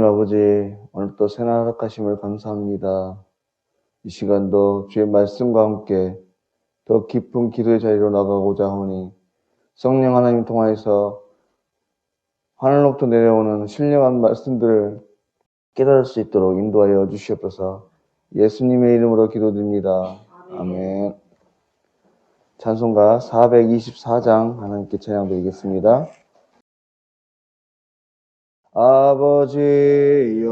아버지, 오늘 또 새날 허락하심을 감사합니다. 이 시간도 주의 말씀과 함께 더 깊은 기도의 자리로 나가고자 하오니 성령 하나님 통하여서 하늘로부터 내려오는 신령한 말씀들을 깨달을 수 있도록 인도하여 주시옵소서. 예수님의 이름으로 기도드립니다. 아멘. 찬송가 424장 하나님께 찬양드리겠습니다. 아버지여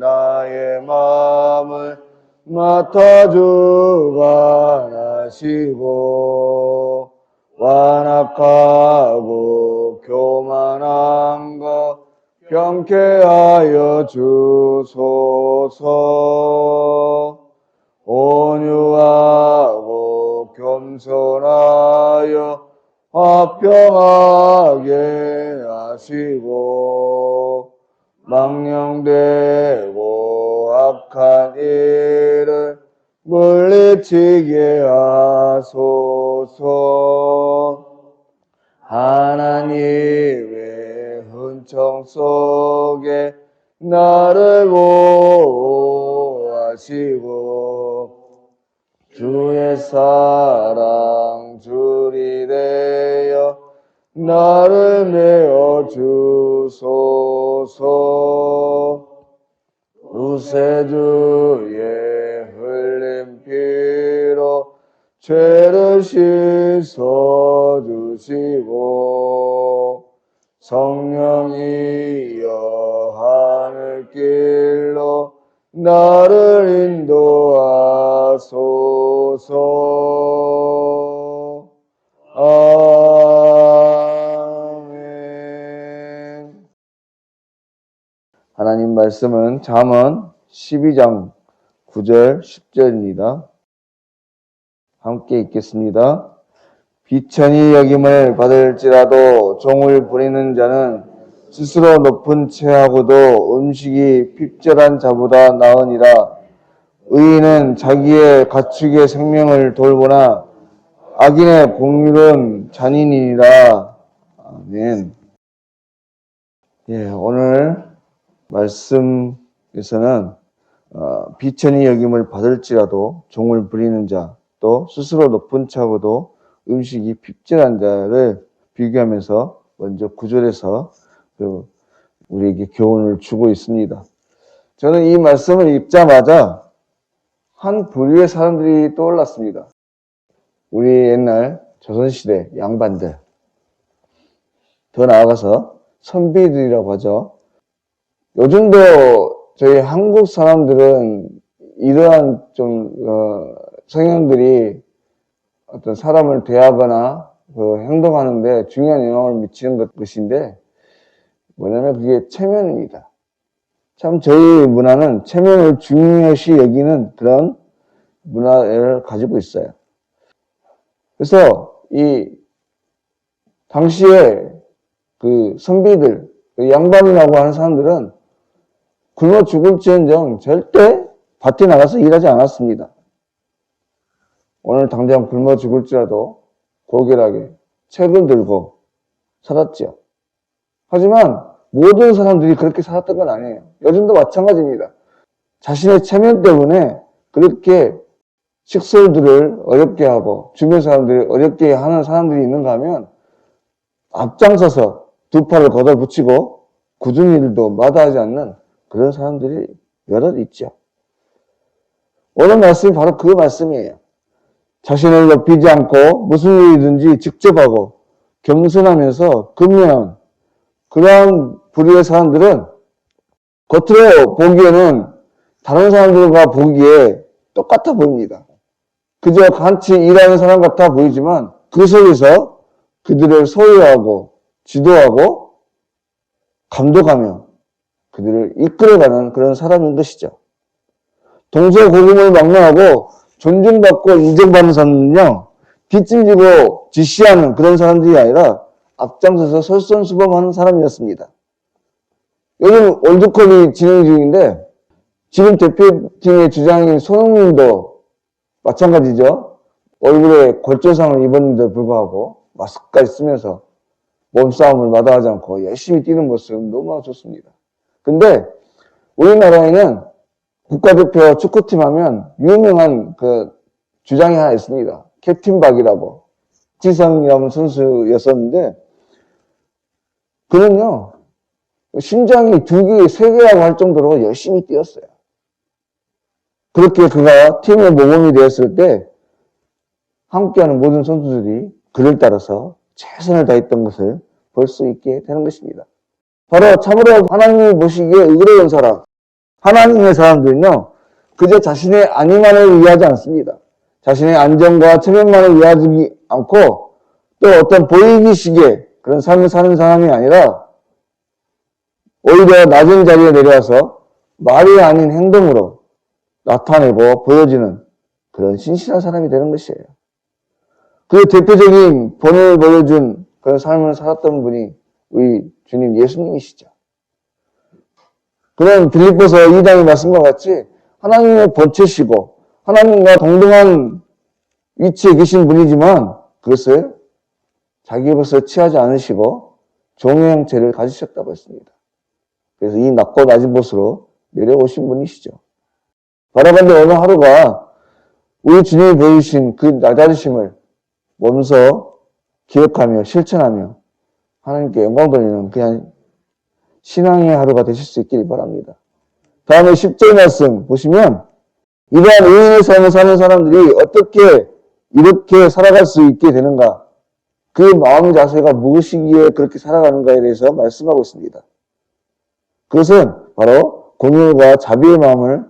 나의 마음을 맡아주관하시고 완악하고 교만한 것 경계하여 주소서. 온유하고 겸손하여 화평하게 하시고 망령되고 악한 일을 물리치게 하소서. 하나님의 은총 속에 나를 보호하시고 주의 사랑 줄이 되어 나를 메어 주소서. 구세주의 흘린 피로 죄를 씻어 주시고 성령이여 하늘길로 나를 인도하소서. 아멘. 하나님 말씀은 잠언 12장 9절 10절입니다. 함께 읽겠습니다. 비천히 여김을 받을지라도 종을 부리는 자는 스스로 높은 채하고도 음식이 핍절한 자보다 나으니라. 의인은 자기의 가축의 생명을 돌보나 악인의 복률은 잔인이니라. 아멘. 오늘 말씀에서는 비천히 여김을 받을지라도 종을 부리는 자, 또 스스로 높은 차고도 음식이 핍절한 자를 비교하면서 먼저 9절에서 우리에게 교훈을 주고 있습니다. 저는 이 말씀을 읽자마자 한 부류의 사람들이 떠올랐습니다. 우리 옛날 조선시대 양반들, 더 나아가서 선비들이라고 하죠. 요즘도 저희 한국 사람들은 이러한 성향들이 어떤 사람을 대하거나 행동하는데 중요한 영향을 미치는 것인데, 뭐냐면 그게 체면입니다. 참 저희 문화는 체면을 중요시 여기는 그런 문화를 가지고 있어요. 그래서 이 당시에 그 선비들, 양반이라고 하는 사람들은 굶어 죽을지언정 절대 밭에 나가서 일하지 않았습니다. 오늘 당장 굶어 죽을지라도 고결하게 책을 들고 살았죠. 하지만 모든 사람들이 그렇게 살았던 건 아니에요. 요즘도 마찬가지입니다. 자신의 체면 때문에 그렇게 식솔들을 어렵게 하고 주변 사람들을 어렵게 하는 사람들이 있는가 하면 앞장서서 두 팔을 걷어붙이고 굳은 일도 마다하지 않는 그런 사람들이 여럿 있죠. 오늘 말씀이 바로 그 말씀이에요. 자신을 높이지 않고 무슨 일이든지 직접 하고 겸손하면서 근면한 그러한 부류의 사람들은 겉으로 보기에는 다른 사람들과 보기에 똑같아 보입니다. 그저 같이 일하는 사람 같아 보이지만 그 속에서 그들을 소유하고 지도하고 감독하며 그들을 이끌어가는 그런 사람인 것이죠. 동서고금을 망라하고 존중받고 인정받는 사람은요, 뒷짐지고 지시하는 그런 사람들이 아니라 앞장서서 솔선수범하는 사람이었습니다. 요즘 월드컵이 진행 중인데 지금 대표팀의 주장인 손흥민도 마찬가지죠. 얼굴에 골절상을 입었는데도 불구하고 마스크까지 쓰면서 몸싸움을 마다하지 않고 열심히 뛰는 모습 너무 좋습니다. 근데 우리나라에는 국가대표 축구팀 하면 유명한 그 주장이 하나 있습니다. 캡틴 박이라고. 지성이라는 선수였었는데, 그는요, 심장이 2개, 3개라고 할 정도로 열심히 뛰었어요. 그렇게 그가 팀에 모범이 되었을 때, 함께하는 모든 선수들이 그를 따라서 최선을 다했던 것을 볼 수 있게 되는 것입니다. 바로 참으로 하나님이 보시기에 의로운 사람, 하나님의 사람들은요, 그저 자신의 안위만을 위하지 않습니다. 자신의 안전과 체면만을 위하지 않고 또 어떤 보이기식의 그런 삶을 사는 사람이 아니라 오히려 낮은 자리에 내려와서 말이 아닌 행동으로 나타내고 보여지는 그런 신실한 사람이 되는 것이에요. 그 대표적인 본을 보여준 그런 삶을 살았던 분이 우리 주님 예수님이시죠. 그런 빌립보서 2장의 말씀과 같이 하나님의 본체시고 하나님과 동등한 위치에 계신 분이지만 그것을 자기 것을 취하지 않으시고 종의 형체를 가지셨다고 했습니다. 그래서 이 낮고 낮은 곳으로 내려오신 분이시죠. 바라본데 어느 하루가 우리 주님이 보여주신 그 낮아지심을 몸소 기억하며 실천하며 하나님께 영광 돌리는 그냥 신앙의 하루가 되실 수 있기를 바랍니다. 다음에 10절 말씀 보시면 이러한 의인의 삶을 사는 사람들이 어떻게 이렇게 살아갈 수 있게 되는가? 그 마음 자세가 무엇이기에 그렇게 살아가는가에 대해서 말씀하고 있습니다. 그것은 바로 공의와 자비의 마음을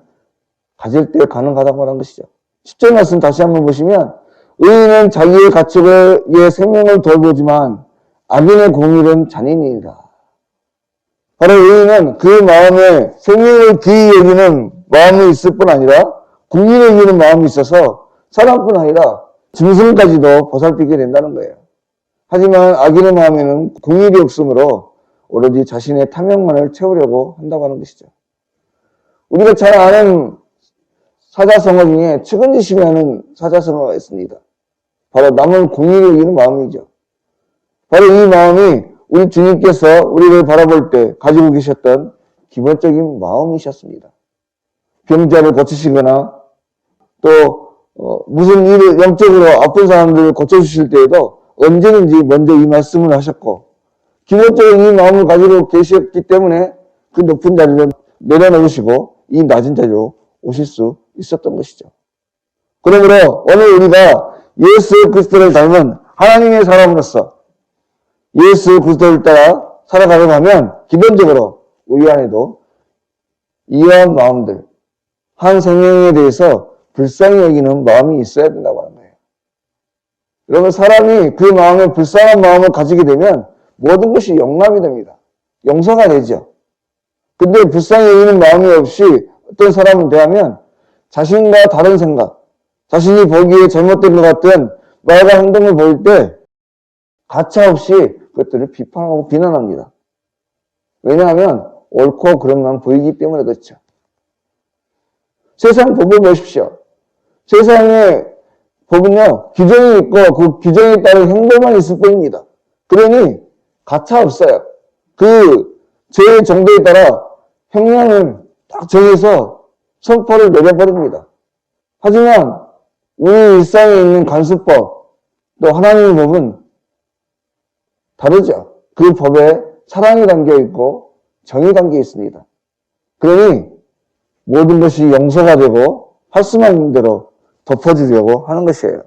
가질 때 가능하다고 하는 것이죠. 10절 말씀 다시 한번 보시면 의인은 자기의 가축의 생명을 돌보지만 악인의 공의는 잔인이니라. 바로 의인은 그 마음에 생명을 귀히 여기는 마음이 있을 뿐 아니라 공의를 여기는 마음이 있어서 사람뿐 아니라 짐승까지도 보살피게 된다는 거예요. 하지만 악인의 마음에는 공의가 없으므로 오로지 자신의 탐욕만을 채우려고 한다고 하는 것이죠. 우리가 잘 아는 사자성어 중에 측은지심이 하는 사자성어가 있습니다. 바로 남을 공의를 여기는 마음이죠. 바로 이 마음이 우리 주님께서 우리를 바라볼 때 가지고 계셨던 기본적인 마음이셨습니다. 병자를 고치시거나 또 무슨 일을 영적으로 아픈 사람들을 고쳐주실 때에도 언제든지 먼저 이 말씀을 하셨고 기본적인 이 마음을 가지고 계셨기 때문에 그 높은 자리를 내려놓으시고 이 낮은 자리로 오실 수 있었던 것이죠. 그러므로 오늘 우리가 예수 그리스도를 닮은 하나님의 사람으로서 예수 그리스도를 따라 살아가려고 하면 기본적으로 우리 안에도 이러한 마음들, 한 생명에 대해서 불쌍히 여기는 마음이 있어야 된다고 하는 거예요. 여러분 사람이 그 마음에 불쌍한 마음을 가지게 되면 모든 것이 용납이 됩니다. 용서가 되죠. 근데 불쌍히 여기는 마음이 없이 어떤 사람을 대하면 자신과 다른 생각, 자신이 보기에 잘못된 것 같은 말과 행동을 보일 때 가차없이 그것들을 비판하고 비난합니다. 왜냐하면 옳고 그런 만 보이기 때문에 그렇죠. 세상 법을 보십시오. 세상의 법은요, 규정이 있고 그 규정에 따른 행동만 있을 뿐입니다. 그러니 가차없어요. 그 죄의 정도에 따라 형량을 딱 정해서 선포를 내려버립니다. 하지만 우리 일상에 있는 간수법, 또 하나님의 법은 다르죠. 그 법에 사랑이 담겨 있고 정이 담겨 있습니다. 그러니 모든 것이 용서가 되고 할 수만 있는 대로 덮어주려고 하는 것이에요.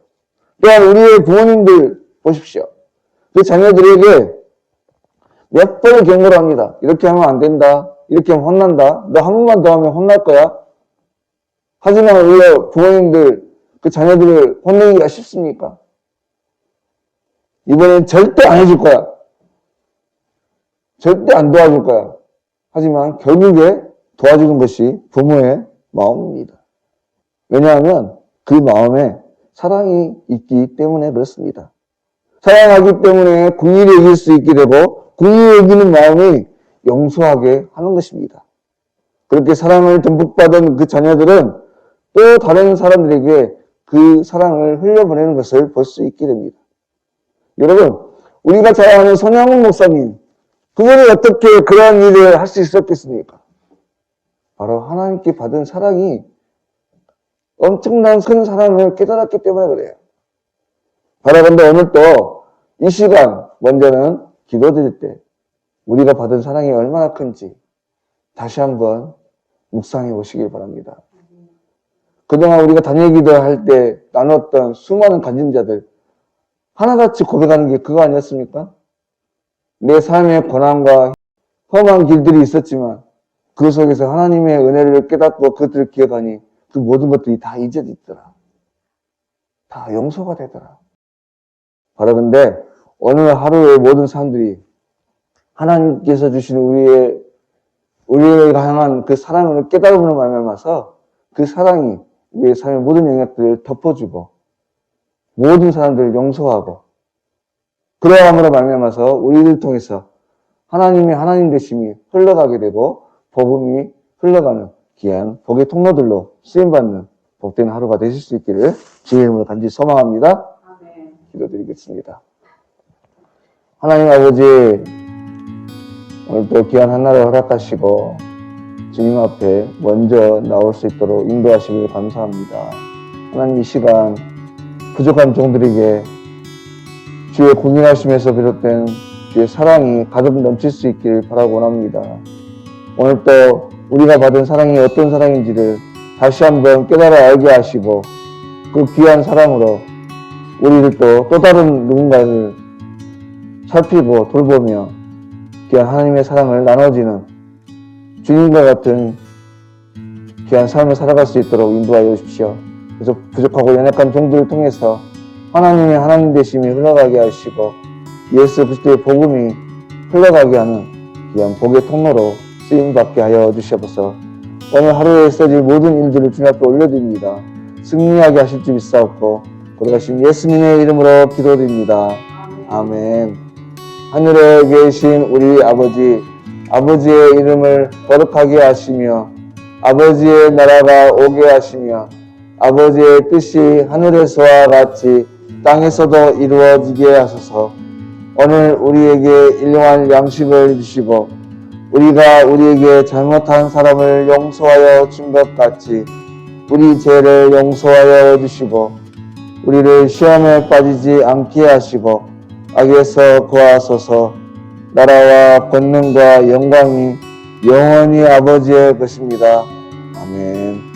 또한 우리의 부모님들 보십시오. 그 자녀들에게 몇 번을 경고를 합니다. 이렇게 하면 안 된다. 이렇게 하면 혼난다. 너 한 번만 더 하면 혼날 거야. 하지만 우리 부모님들 그 자녀들을 혼내기가 쉽습니까? 이번엔 절대 안 해줄 거야. 절대 안 도와줄 거야. 하지만 결국에 도와주는 것이 부모의 마음입니다. 왜냐하면 그 마음에 사랑이 있기 때문에 그렇습니다. 사랑하기 때문에 궁일이 여길 수 있게 되고 궁일이 여기는 마음이 용서하게 하는 것입니다. 그렇게 사랑을 듬뿍 받은 그 자녀들은 또 다른 사람들에게 그 사랑을 흘려보내는 것을 볼 수 있게 됩니다. 여러분, 우리가 잘 아는 손양훈 목사님, 그분이 어떻게 그러한 일을 할 수 있었겠습니까? 바로 하나님께 받은 사랑이 엄청난 큰 사랑을 깨달았기 때문에 그래요. 바로 근데 오늘 또 이 시간 먼저는 기도드릴 때 우리가 받은 사랑이 얼마나 큰지 다시 한번 묵상해 보시길 바랍니다. 그동안 우리가 단일 기도할 때 나눴던 수많은 간증자들 하나같이 고백하는 게 그거 아니었습니까? 내 삶의 고난과 험한 길들이 있었지만 그 속에서 하나님의 은혜를 깨닫고 그것들을 기억하니 그 모든 것들이 다 잊어지더라. 다 용서가 되더라. 바로 근데 오늘 하루에 모든 사람들이 하나님께서 주시는 우리가 향한 그 사랑을 깨달음으로 말미암아서 그 사랑이 우리의 삶의 모든 영역들을 덮어주고 모든 사람들을 용서하고 그러함으로 말미암아서 우리를 통해서 하나님의 하나님 되심이 흘러가게 되고 복음이 흘러가는 귀한 복의 통로들로 쓰임받는 복된 하루가 되실 수 있기를 주의 이름으로 간절히 소망합니다. 아멘. 기도드리겠습니다. 하나님 아버지, 오늘 또 귀한 한날을 허락하시고 주님 앞에 먼저 나올 수 있도록 인도하시길 감사합니다. 하나님 이 시간 부족한 종들에게 주의 공인하심에서 비롯된 주의 사랑이 가득 넘칠 수 있길 바라고 원합니다. 오늘 또 우리가 받은 사랑이 어떤 사랑인지를 다시 한번 깨달아 알게 하시고 그 귀한 사랑으로 우리를 또 다른 누군가를 살피고 돌보며 귀한 하나님의 사랑을 나눠지는 주님과 같은 귀한 삶을 살아갈 수 있도록 인도하여 주십시오. 그래서 부족하고 연약한 종들을 통해서 하나님의 하나님 되심이 흘러가게 하시고 예수 그리스도의 복음이 흘러가게 하는 귀한 복의 통로로 쓰임받게 하여 주시옵소서. 오늘 하루에 써질 모든 일들을 주님 앞에 올려드립니다. 승리하게 하실 줄 믿사옵고 거룩하신 예수님의 이름으로 기도드립니다. 아멘. 하늘에 계신 우리 아버지, 아버지의 이름을 거룩하게 하시며 아버지의 나라가 오게 하시며 아버지의 뜻이 하늘에서와 같이 땅에서도 이루어지게 하소서. 오늘 우리에게 일용할 양식을 주시고 우리가 우리에게 잘못한 사람을 용서하여 준 것 같이 우리 죄를 용서하여 주시고 우리를 시험에 빠지지 않게 하시고 악에서 구하소서. 나라와 권능과 영광이 영원히 아버지의 것입니다. 아멘.